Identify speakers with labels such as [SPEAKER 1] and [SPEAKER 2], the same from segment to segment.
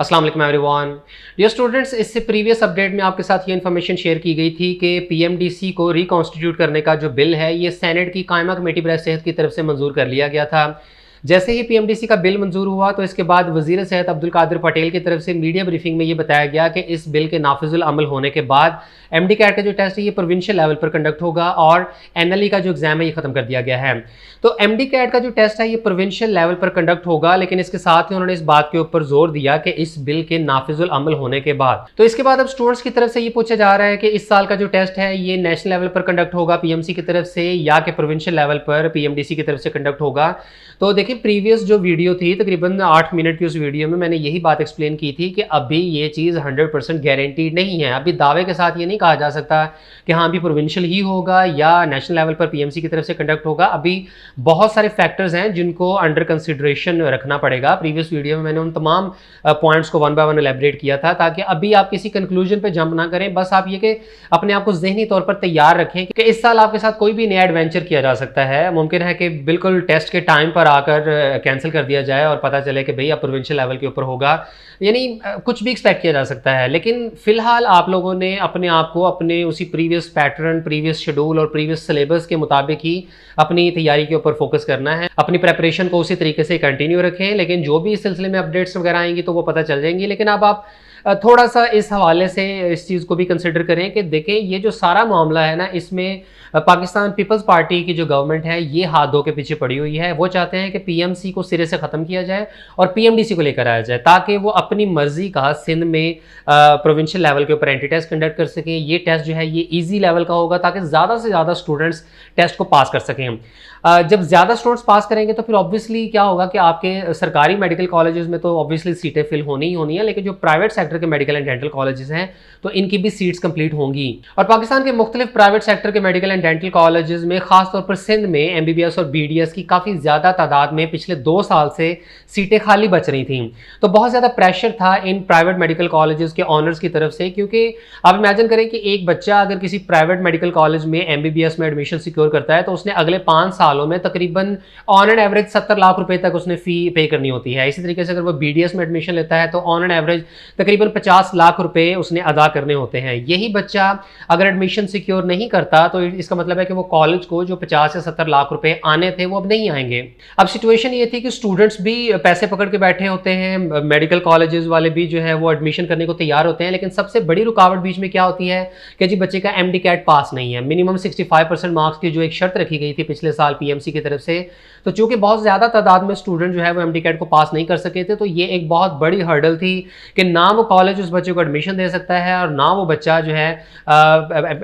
[SPEAKER 1] अस्सलाम वालेकुम everyone. Dear students, इससे प्रीवियस अपडेट में आपके साथ ये इन्फॉर्मेशन शेयर की गई थी कि पीएमडीसी को रिकॉन्स्टिट्यूट करने का जो बिल है ये सेनेट की कायमा कमेटी बराए सेहत की तरफ से मंजूर कर लिया गया था। जैसे ही पीएमडीसी का बिल मंजूर हुआ तो इसके बाद वजीर सेहत अब्दुल कादिर पटेल की तरफ से मीडिया ब्रीफिंग में ये बताया गया कि इस बिल के नाफिजुल अमल होने के बाद एमडी कैट का जो टेस्ट है ये प्रोविंशियल लेवल पर कंडक्ट होगा और एनएलई का जो एग्जाम है ये खत्म कर दिया गया है। तो एमडी कैट का जो टेस्ट है ये प्रोविंशियल लेवल पर कंडक्ट होगा, लेकिन इसके साथ ही उन्होंने इस बात के ऊपर जोर दिया कि इस बिल के नाफिजुल अमल होने के बाद तो इसके बाद अब स्टूडेंट्स की तरफ से ये पूछा जा रहा है कि इस साल का जो टेस्ट है ये नेशनल लेवल पर कंडक्ट होगा पीएमसी की तरफ से या कि प्रोविंशियल लेवल पर पीएमडीसी की तरफ से कंडक्ट होगा। तो देखिए, प्रीवियस जो वीडियो थी तकरीबन 8 मिनट की, उस वीडियो में मैंने यही बात एक्सप्लेन की थी कि अभी ये चीज़ 100% गारंटीड नहीं है। अभी दावे के साथ ये नहीं कहा जा सकता कि हाँ अभी प्रोविंशियल ही होगा या नेशनल लेवल पर पीएमसी की तरफ से कंडक्ट होगा। अभी बहुत सारे फैक्टर्स हैं जिनको अंडर कंसिडरेशन रखना पड़ेगा। प्रीवियस वीडियो में मैंने उन तमाम पॉइंट्स को वन बाय वन एलैबोरेट किया था ताकि अभी आप किसी कंक्लूजन पे जंप ना करें। बस आप ये कि अपने आप को ज़हनी तौर पर तैयार रखें कि इस साल आपके साथ कोई भी नया एडवेंचर किया जा सकता है। मुमकिन है कि बिल्कुल टेस्ट के टाइम पर आकर कैंसिल कर दिया जाए और पता चले कि भाई अब प्रोविंशियल लेवल के ऊपर होगा, यानी कुछ भी एक्सपेक्ट किया जा सकता है। लेकिन फिलहाल आप लोगों ने अपने आप को अपने उसी प्रीवियस पैटर्न, प्रीवियस शेड्यूल और प्रीवियस सिलेबस के मुताबिक ही अपनी तैयारी के ऊपर फोकस करना है। अपनी प्रेपरेशन को उसी तरीके से कंटिन्यू रखें, लेकिन जो भी इस सिलसिले में अपडेट्स वगैरह आएंगी तो वो पता चल जाएंगी। लेकिन अब आप थोड़ा सा इस हवाले से इस चीज़ को भी कंसिडर करें कि देखें ये जो सारा मामला है ना, इसमें पाकिस्तान पीपल्स पार्टी की जो गवर्नमेंट है ये हाथ धो के पीछे पड़ी हुई है। वो चाहते हैं कि पीएमसी को सिरे से ख़त्म किया जाए और पीएमडीसी को लेकर आया जाए ताकि वो अपनी मर्जी का सिंध में प्रोविंशियल लेवल के ऊपर एंटी टेस्ट कंडक्ट कर सकें। ये टेस्ट जो है ये ईजी लेवल का होगा ताकि ज़्यादा से ज़्यादा स्टूडेंट्स टेस्ट को पास कर सकें। जब ज़्यादा स्टूडेंट्स पास करेंगे तो फिर ऑब्वियसली क्या होगा कि आपके सरकारी मेडिकल कॉलेजेस में तो ऑब्वियसली सीटें फिल होनी ही होनी है, लेकिन जो प्राइवेट सेक्टर के मेडिकल एंड डेंटल कॉलेजेस हैं तो इनकी भी सीट्स कंप्लीट होंगी। और पाकिस्तान के मुख्तलिफ प्राइवेट सेक्टर के मेडिकल एंड डेंटल कॉलेजेस में खासतौर पर सिंध में एमबीबीएस और बीडीएस की काफ़ी ज़्यादा तादाद में पिछले 2 साल से सीटें खाली बच रही थी। तो बहुत ज़्यादा प्रेशर था इन प्राइवेट मेडिकल कॉलेजेस के ऑनर्स की तरफ से, क्योंकि आप इमेजिन करें कि एक बच्चा अगर किसी प्राइवेट मेडिकल कॉलेज में एमबीबीएस में एडमिशन सिक्योर करता है तो उसने अगले 5 सालों में तकरीबन ऑन एन एवरेज 70 लाख रुपए तक उसने फी पे करनी होती है। इसी तरीके से अगर वो बीडीएस में एडमिशन लेता है तो ऑन एन एवरेज तकरीबन 50 लाख रुपए उसने अदा करने होते हैं। यही बच्चा अगर एडमिशन सिक्योर नहीं करता तो इसका मतलब है कि वो कॉलेज को जो 50 से 70 लाख रुपए आने थे वो अब नहीं आएंगे। अब सिचुएशन ये थी कि स्टूडेंट्स भी पैसे पकड़ के बैठे होते हैं, मेडिकल कॉलेजेस वाले भी जो है वो एडमिशन करने को तैयार होते हैं, लेकिन सबसे बड़ी रुकावट बीच में क्या होती है कि जी बच्चे का एमडी कैट पास नहीं है। मिनिमम 65% मार्क्स की जो एक शर्त रखी गई थी पिछले साल पीएमसी की तरफ से, तो चूंकि बहुत ज़्यादा तादाद में स्टूडेंट जो है वो एमडी कैट को पास नहीं कर सके थे, तो ये एक बहुत बड़ी हर्डल थी कि ना वो कॉलेज उस बच्चे को एडमिशन दे सकता है और ना वो बच्चा जो है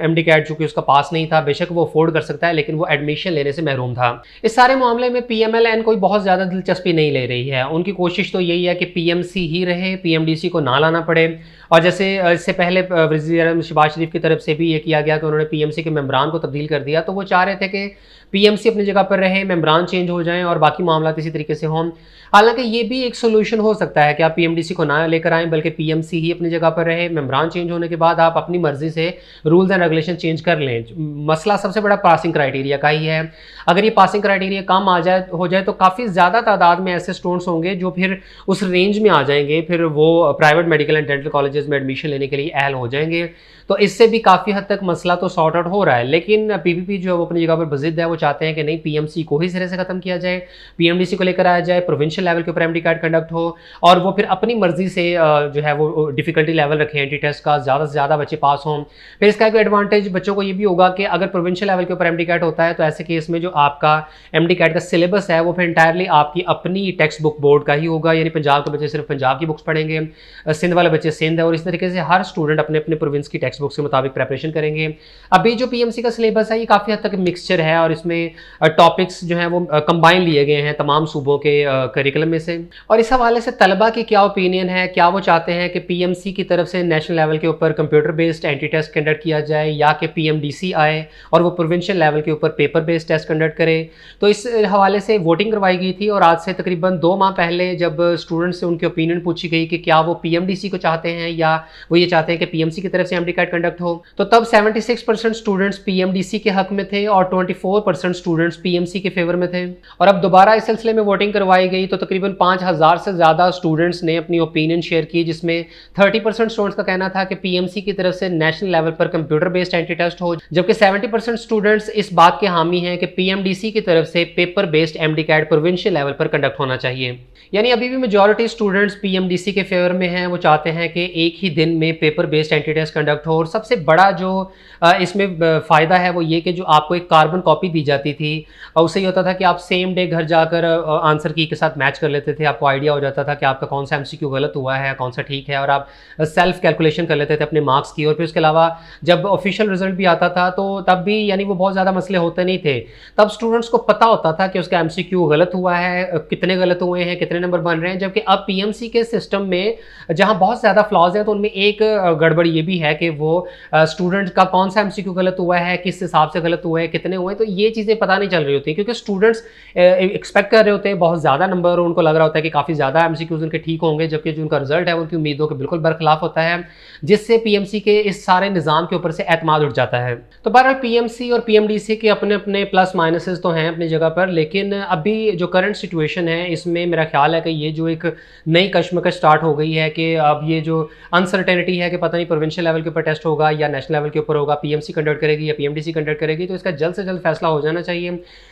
[SPEAKER 1] एमडी कैट चूंकि उसका पास नहीं था, बेशक वो अफोर्ड कर सकता है लेकिन वो एडमिशन लेने से महरूम था। इस सारे मामले में पीएमएलएन कोई बहुत ज़्यादा दिलचस्पी नहीं ले रही है। उनकी कोशिश तो यही है कि पीएमसी ही रहे, पीएमडीसी को ना लाना पड़े। और जैसे इससे पहले वज़ीर शहबाज शरीफ की तरफ से भी ये किया गया कि उन्होंने पीएमसी के मेंबरान को तब्दील कर दिया, तो वो चाह रहे थे कि पीएमसी अपनी जगह पर रहे, मेंबरान चेंज हो जाएं और बाकी मामला इसी तरीके से हों। हालांकि ये भी एक सोल्यूशन हो सकता है कि आप पीएमडीसी को ना लेकर आएं बल्कि पीएमसी ही अपनी जगह पर रहे। मेंबरान चेंज होने के बाद आप अपनी मर्जी से रूल्स एंड रेगुलेशन चेंज कर लें। मसला सबसे बड़ा पासिंग क्राइटेरिया का ही है। अगर ये पासिंग क्राइटेरिया कम हो जाए तो काफ़ी ज़्यादा तादाद में ऐसे स्टूडेंट्स होंगे जो फिर उस रेंज में आ जाएंगे, फिर वो private medical and dental colleges में एडमिशन लेने के लिए अहल हो जाएंगे। तो इससे भी काफ़ी हद तक मसला तो सॉर्ट आउट हो रहा है, लेकिन पीपीपी जो है वो अपनी जगह पर बज़िद है। वो चाहते हैं कि नहीं, पीएमसी को ही सिरे से ख़त्म किया जाए, पीएमडीसी को लेकर आया जाए, प्रोविंशियल लेवल के ऊपर एमडी कैट कंडक्ट हो और वो फिर अपनी मर्जी से जो है वो डिफिकल्टी लेवल रखें एंटी टेस्ट का, ज़्यादा से ज़्यादा बच्चे पास हों। फिर इसका एक एडवांटेज बच्चों को ये भी होगा कि अगर प्रोविंशियल लेवल के ऊपर एमडी कैट होता है तो ऐसे केस में जो आपका एमडी कैट का सिलेबस है वो फिर इंटायरली आपकी अपनी टेक्स्ट बुक बोर्ड का ही होगा, यानी पंजाब के बच्चे सिर्फ पंजाब की बुक्स पढ़ेंगे, सिंध वाले बच्चे सिंध है, और इस तरीके से हर स्टूडेंट अपने अपने प्रोविंस की टेक्स्ट बुक्स के मुताबिक प्रेपरेशन करेंगे। अभी जो पीएमसी का सिलेबस है ये काफ़ी हद तक मिक्सचर है और इसमें टॉपिक्स जो हैं वो कंबाइन लिए गए हैं तमाम सूबों के करिकुलम में से। और इस हवाले से तलबा की क्या ओपिनियन है, क्या वो चाहते हैं कि पीएमसी की तरफ से नेशनल लेवल के ऊपर computer based entry test conduct किया जाए या कि पीएमडीसी आए और वो प्रोविंशियल लेवल के ऊपर पेपर बेस्ड टेस्ट कंडक्ट करे। तो इस हवाले से वोटिंग करवाई गई थी और आज से तकरीबन 2 माह पहले जब स्टूडेंट्स से उनकी ओपिनियन पूछी गई कि क्या वो पीएमडीसी को चाहते हैं या वो ये चाहते हैं कि पीएमसी की तरफ से एमडी कैट कंडक्ट हो। तो तब 76% स्टूडेंट्स पीएमडीसी के हक में थे और 24% स्टूडेंट्स पीएमसी के फेवर में थे। और अब दोबारा इस सिलसिले में वोटिंग करवाई गई तो तकरीबन 5000 से ज़्यादा स्टूडेंट्स ने अपनी ओपिनियन शेयर की, जिसमें 30% स्टूडेंट्स का कहना था कि पीएमसी की तरफ से नेशनल लेवल पर कंप्यूटर बेस्ड एंटी टेस्ट हो, जबकि 70% स्टूडेंट्स इस बात के हामी हैं कि पीएमडीसी की तरफ से paper based MDCAT provincial level पर कंडक्ट होना चाहिए। यानी अभी भी मेजॉरिटी स्टूडेंट्स पीएमडीसी के फेवर में हैं। वो चाहते हैं कि एक ही दिन में paper based entry test conduct हो। और सबसे बड़ा जो इसमें फ़ायदा है वो ये कि जो आपको एक कार्बन कॉपी दी जाती थी और उससे ये होता था कि आप सेम डे घर जाकर आंसर की के साथ मैच कर लेते थे। आपको आइडिया हो जाता था कि आपका कौन सा एमसीक्यू गलत हुआ है, कौन सा ठीक है, और आप सेल्फ कैलकुलेशन कर लेते थे अपने मार्क्स की। और फिर उसके अलावा जब ऑफिशियल रिजल्ट भी आता था तो तब भी यानी वो बहुत ज़्यादा मसले होते नहीं थे। तब स्टूडेंट्स को पता होता था कि उसका एमसीक्यू गलत हुआ है, कितने गलत हुए हैं, कितने नंबर बन रहे हैं। जबकि अब पीएमसी के सिस्टम में जहां बहुत ज़्यादा फ्लॉज हैं तो उनमें एक गड़बड़ ये भी है कि वो स्टूडेंट का कौन सा एमसीक्यू गलत हुआ है, किस हिसाब से गलत हुआ है, कितने हुए हैं, तो ये चीज़ें पता नहीं चल रही होती, क्योंकि स्टूडेंट्स एक्सपेक्ट कर रहे होते हैं बहुत ज़्यादा नंबर और उनको लग रहा होता है कि काफ़ी ज़्यादा एमसीक्यूज उनके ठीक होंगे, जबकि जो उनका रिजल्ट है उनकी उम्मीदों के बिल्कुल बरखिलाफ होता है, जिससे पीएमसी के इस सारे निज़ाम के ऊपर से एतमाद उठ जाता है। तो बहरहाल पीएमसी और पीएमडीसी के अपने अपने प्लस माइनसेस तो हैं अपनी जगह पर, लेकिन अभी जो करंट सिचुएशन है इसमें मेरा ख्याल है कि ये जो एक नई कश्मकश स्टार्ट हो गई है कि अब ये जो अनसर्टेनिटी है कि पता नहीं प्रोविंशियल लेवल के ऊपर टेस्ट होगा या नेशनल लेवल के ऊपर होगा, पीएमसी कंडक्ट करेगी या पीएमडीसी कंडक्ट करेगी, तो इसका जल्द से जल्द फैसला हो जाना चाहिए।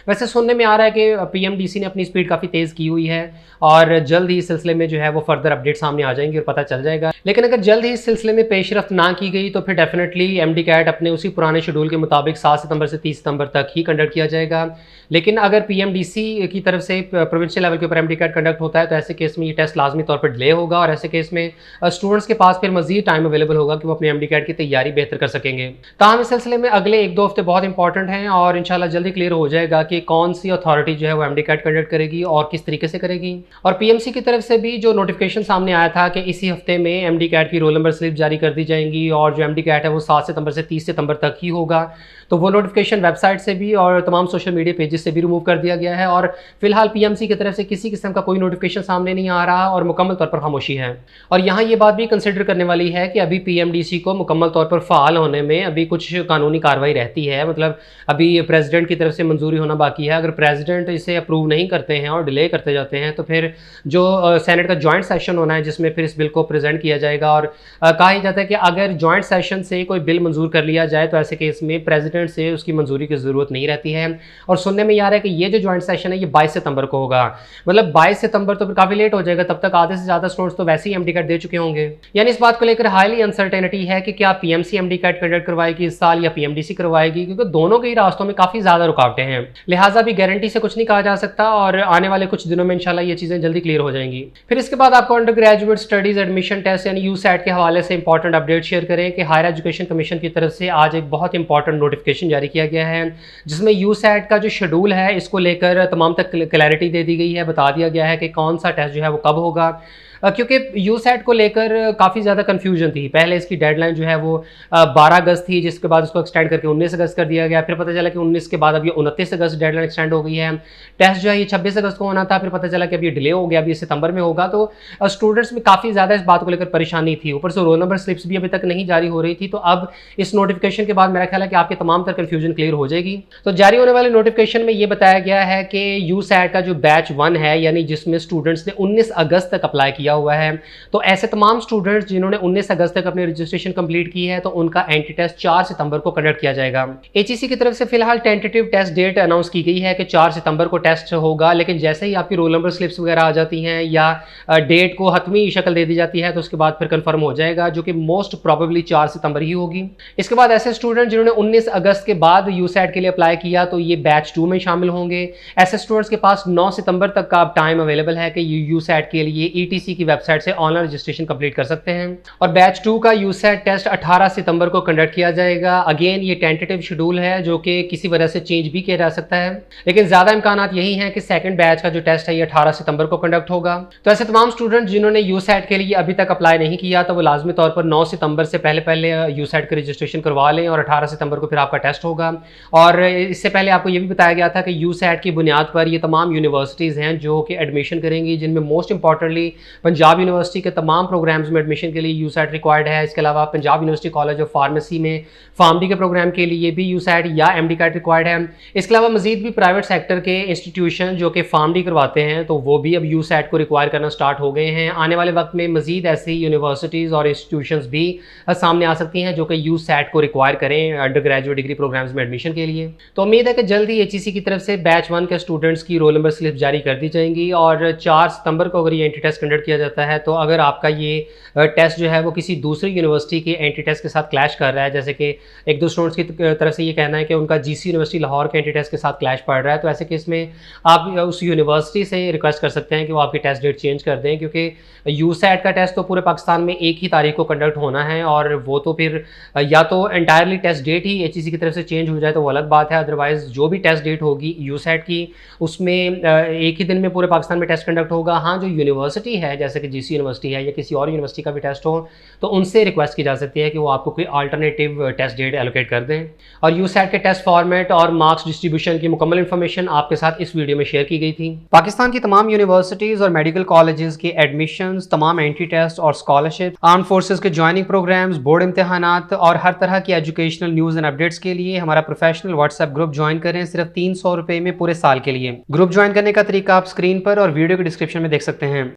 [SPEAKER 1] वैसे सुनने में आ रहा है कि पीएमडीसी ने अपनी स्पीड काफ़ी तेज़ की हुई है और जल्द ही इस सिलसिले में जो है वो फर्दर अपडेट सामने आ जाएंगे और पता चल जाएगा। लेकिन अगर जल्द ही इस सिलसिले में पेशरफ्त ना की गई तो फिर डेफिनेटली एमडी कैट अपने उसी पुराने शेड्यूल के मुताबिक 7 सितंबर से 30 सितंबर तक ही कंडक्ट किया जाएगा। लेकिन अगर पीएमडीसी की तरफ से प्रोविंशियल लेवल के ऊपर एमडी कैट कंडक्ट होता है तो ऐसे केस में ये टेस्ट लाजमी तौर पर डिले होगा और ऐसे केस में स्टूडेंट्स के पास फिर मजीद टाइम अवेलेबल होगा कि वो अपने एमडी कैट की तैयारी बेहतर कर सकेंगे। ताहम इस सिलसिले में अगले 1-2 हफ्ते बहुत इंपॉर्टेंट हैं और इंशाल्लाह जल्दी क्लियर हो जाएगा कि कौन सी अथॉरिटी जो है वो एमडी कैट कंडक्ट करेगी और किस तरीके से करेगी। और पीएमसी की तरफ से भी जो नोटिफिकेशन सामने आया था कि इसी हफ्ते में एमडी कैट की रोल नंबर स्लिप जारी कर दी जाएंगी और जो एमडी कैट है वो 7 सितंबर से 30 सितंबर तक ही होगा, तो वो नोटिफिकेशन वेबसाइट से भी और तमाम सोशल मीडिया पेजेस से भी रिमूव कर दिया गया है और फिलहाल पीएमसी की तरफ से किसी किस्म का कोई नोटिफिकेशन सामने नहीं आ रहा और मुकम्मल तौर पर खामोशी है। और यहाँ ये बात भी कंसिडर करने वाली है कि अभी पीएमडीसी को मुकम्मल तौर पर फ़ाल होने में अभी कुछ कानूनी कार्रवाई रहती है, मतलब अभी प्रेसिडेंट की तरफ से मंजूरी होना बाकी है। अगर प्रेसिडेंट इसे अप्रूव नहीं करते हैं और डिले करते जाते हैं तो फिर जो सेनेट का जॉइंट सेशन होना है जिसमें फिर इस बिल को प्रेजेंट किया जाएगा और कहा ही जाता है कि अगर जॉइंट सेशन से कोई बिल मंजूर कर लिया जाए तो ऐसे केस में प्रेसिडेंट से उसकी मंजूरी की ज़रूरत नहीं रहती है। और सुनने में ये आ रहा है कि ये जो जॉइंट सेशन है ये 22 सितंबर को होगा, मतलब 22 सितंबर तो फिर काफ़ी लेट हो जाएगा, तब तक आधे से ज़्यादा स्टूडेंट्स तो वैसे ही एमडी कैट दे चुके होंगे। यानी इस बात को लेकर हाईली अनसर्टेनिटी है कि क्या पीएमसी एमडी कैट कंडक्ट करवाएगी इस साल या पीएमडीसी करवाएगी, क्योंकि दोनों के ही रास्तों में काफ़ी ज़्यादा रुकावटें हैं, लिहाजा भी गारंटी से कुछ नहीं कहा जा सकता और आने वाले कुछ दिनों में इंशाल्लाह ये चीज़ें जल्दी क्लियर हो जाएंगी। फिर इसके बाद आपको under graduate studies admission test यानी यूसैट के हवाले से इंपॉर्टेंट अपडेट शेयर करें कि हायर एजुकेशन कमीशन की तरफ से आज एक बहुत इंपॉर्टेंट नोटिफिकेशन जारी किया गया है जिसमें यूसैट का जो शेड्यूल है इसको लेकर तमाम तक क्लैरिटी दे दी गई है, बता दिया गया है कि कौन सा टेस्ट जो है वो कब होगा, क्योंकि यूसैट को लेकर काफ़ी ज़्यादा कन्फ्यूजन थी। पहले इसकी डेडलाइन जो है वो 12 अगस्त थी, जिसके बाद उसको एक्सटेंड करके 19 अगस्त कर दिया गया। फिर पता चला कि 19 के बाद अब ये 29 अगस्त डेडलाइन एक्सटेंड हो गई है। टेस्ट जो है ये 26 अगस्त को होना था, फिर पता चला कि अब ये डिले हो गया, अभी सितंबर में होगा। तो स्टूडेंट्स में काफ़ी ज़्यादा इस बात को लेकर परेशानी थी, ऊपर से रोल नंबर स्लिप्स भी अभी तक नहीं जारी हो रही थी। तो अब इस नोटिफिकेशन के बाद मेरा ख्याल है कि आपके तमाम तर कन्फ्यूजन क्लियर हो जाएगी। तो जारी होने वाले नोटिफिकेशन में ये बताया गया है कि यूसैट का जो बैच 1 है यानी जिसमें स्टूडेंट्स ने 19 अगस्त तक अप्लाई किया हुआ है, तो ऐसे तमाम स्टूडेंट्स जिन्होंने 19 अगस्त तक अपनी रजिस्ट्रेशन कंप्लीट की है तो उनका एंटी टेस्ट 4 सितंबर को कंडक्ट किया जाएगा। एचईसी की तरफ से फिलहाल टेंटेटिव टेस्ट डेट अनाउंस की गई है कि 4 सितंबर को टेस्ट होगा, लेकिन जैसे ही आपकी रोल नंबर स्लिप्स वगैरह आ जाती हैं या डेट को हतमी शक्ल दे दी जाती है तो उसके बाद फिर कंफर्म हो जाएगा, जो कि मोस्ट प्रोबेबली 4 सितंबर ही होगी। इसके बाद ऐसे स्टूडेंट जिन्होंने 19 अगस्त के बाद यूसैट के लिए अप्लाई किया तो ये बैच 2 में शामिल होंगे। ऐसे स्टूडेंट्स के पास 9 सितंबर तक का टाइम अवेलेबल है कि यूसैट के लिए ईटीसी की वेबसाइट से ऑनलाइन रजिस्ट्रेशन कंप्लीट कर सकते हैं। और बैच 2 का यूसैट टेस्ट 18 सितंबर को कंडक्ट किया जाएगा। अगेन ये टेंटेटिव शेड्यूल है जो कि किसी वजह से चेंज भी किया जा सकता है, लेकिन ज़्यादा इम्कानात यही हैं कि सेकंड बैच का जो टेस्ट है ये 18 सितंबर को कंडक्ट होगा। तो ऐसे तमाम स्टूडेंट जिन्होंने यूसैट के लिए अभी तक अप्लाई नहीं किया तो वो लाजमी तौर पर 9 सितंबर से पहले यूसैट का रजिस्ट्रेशन करवा लें और 18 सितंबर को फिर आपका टेस्ट होगा। और इससे पहले आपको ये भी बताया गया था कि यूसैट की बुनियाद पर ये तमाम यूनिवर्सिटीज़ हैं जो कि एडमिशन करेंगी, जिनमें मोस्ट इंपॉर्टेंटली पंजाब यूनिवर्सिटी के तमाम प्रोग्राम्स में एडमिशन के लिए यूसैट रिक्वायर्ड है। इसके अलावा Punjab university college of pharmacy में फार्मडी के प्रोग्राम के लिए भी यूसैट या एमडी कैट रिक्वायर्ड है। इसके अलावा मजीद भी प्राइवेट सेक्टर के इंस्टीट्यूशन जो कि फार्मडी करवाते हैं तो वो भी अब यूसैट को रिक्वायर करना स्टार्ट हो गए हैं। आने वाले वक्त में मजीद ऐसी यूनिवर्सिटीज़ और इंस्टीट्यूशंस भी सामने आ सकती हैं जो कि यूसैट को रिक्वायर करें अंडर ग्रेजुएट डिग्री प्रोग्राम्स में एडमिशन के लिए। तो उम्मीद है कि जल्द ही एचईसी की तरफ से बैच 1 के स्टूडेंट्स की रोल नंबर स्लिप जारी कर दी जाएंगी और 4 सितंबर को अगर ये एंट्री टेस्ट कंडक्ट किया जाता है तो अगर आपका ये टेस्ट जो है वो किसी दूसरी यूनिवर्सिटी के एंट्री टेस्ट के साथ क्लैश कर रहा है, जैसे कि एक दो स्टूडेंट्स की तरफ से ये कहना है कि उनका जीसी यूनिवर्सिटी लाहौर के एंट्री टेस्ट के साथ क्लैश पड़ रहा है, तो ऐसे केस में आप उस यूनिवर्सिटी से रिक्वेस्ट कर सकते हैं कि वो आपकी टेस्ट डेट चेंज कर दें, क्योंकि यूसैट का टेस्ट तो पूरे पाकिस्तान में एक ही तारीख को कंडक्ट होना है और वो तो फिर या तो एंटायरली टेस्ट डेट ही एचईसी की तरफ से चेंज हो जाए तो वो अलग बात है, अदरवाइज जो भी टेस्ट डेट होगी यूसैट की उसमें एक ही दिन में पूरे पाकिस्तान में टेस्ट कंडक्ट होगा। हाँ, जो यूनिवर्सिटी है जैसे कि जीसी यूनिवर्सिटी है या किसी और यूनिवर्सिटी का भी टेस्ट हो तो उनसे रिक्वेस्ट की जा सकती है कि वो आपको कोई अल्टरनेटिव टेस्ट डेट एलोकेट कर दें। और यूसैट के टेस्ट फॉर्मेट और मार्क्स डिस्ट्रीब्यूशन की मुकम्मल इन्फॉर्मेशन आपके साथ इस वीडियो में शेयर की गई थी। पाकिस्तान की तमाम यूनिवर्सिटीज़ और मेडिकल कॉलेजेस के एडमिशंस, तमाम एंट्री टेस्ट और स्कॉलरशिप, आर्म फोर्सेस के ज्वाइनिंग प्रोग्राम्स, बोर्ड इम्तिहानात और हर तरह की एजुकेशनल न्यूज़ एंड अपडेट्स के लिए हमारा प्रोफेशनल व्हाट्सएप ग्रुप ज्वाइन करें सिर्फ 300 रुपए में पूरे साल के लिए। ग्रुप ज्वाइन करने का तरीका आप स्क्रीन पर और वीडियो के डिस्क्रिप्शन में देख सकते हैं।